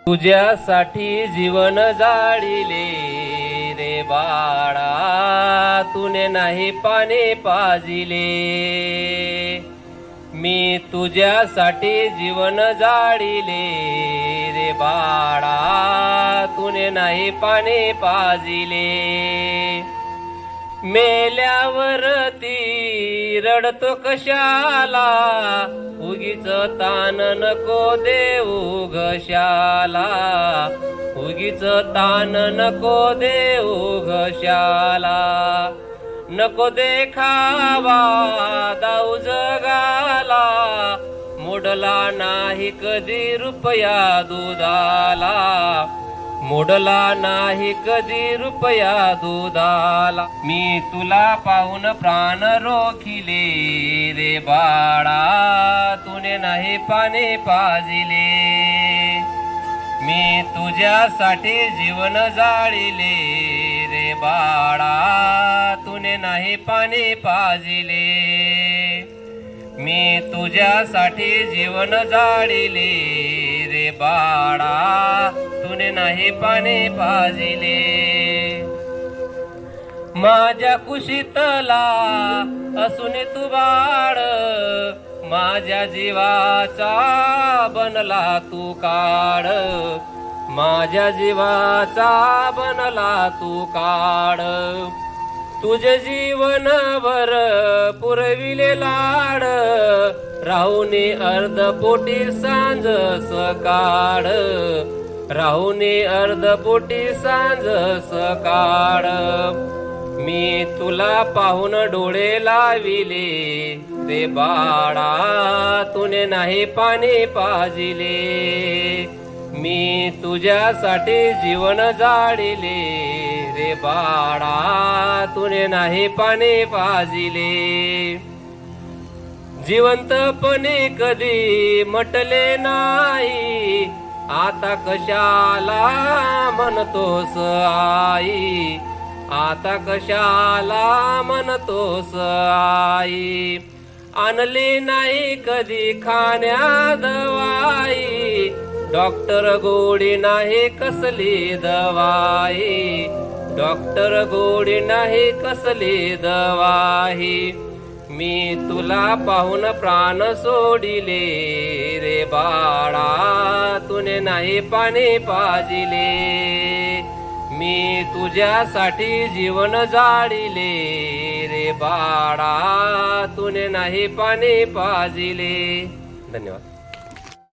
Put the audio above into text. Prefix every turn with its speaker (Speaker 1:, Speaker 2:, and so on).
Speaker 1: तुझ्यासाठी जीवन जाळिले रे बाळा, तूने नाही पाने पाजिले। मी तुझ्यासाठी जीवन जाळिले रे बाळा, तूने नाही पाने पाजिले। मेल्यावरती रडतो कशाला, उगीच तान नको देऊ घशाला, उगीच तान नको देऊ घशाला। नको देखावा दाऊ जगाला, मोडला नाही कधी रुपया दुधाला, मोडला नाही कधी रुपया दुधाला। मी तुला पाहून प्राण रोखिले रे बाळा, तूने नाही पाने पाजिले। मी तुझ्यासाठी जीवन जाळिले रे बाळा, तूने नाही पाने पाजिले। मी तुझ्यासाठी जीवन जाळिले रे बाळा, तूने नाही पाने पाजिले। माझ्या कुशीतला असून तू बाळ, माझ्या जीवाचा बनला तू काळ, माझ्या जीवाचा बनला तू काळ। तुझे जीवनभर पुरविले लाड, राहुने अर्धपोटी सांज सकाळ, राहुने अर्धपोटी सांज सकाळ। मी तुला पाहून डोळे लाविले रे बाळा, तूने नाही पाने पाजिले। मी तुझ्यासाठी जीवन जाळिले रे बाळा, तूने नाही पाने पाजिले। जिवंतपणे कधी म्हटले नाही, आता कशाला म्हणतोस आई, आता कशाला म्हणतोस आई। आणली नाही कधी खाण्या दवाई, डॉक्टर गोडी नाही कसली दवाई, डॉक्टर गोडी नाही कसली दवाई। मी तुला पाहून प्राण सोडिले रे बाळा, तूने नाही पाने पाजिले। मी तुझ्यासाठी जीवन जाळिले रे बाळा, तूने नाही पाने पाजिले। धन्यवाद।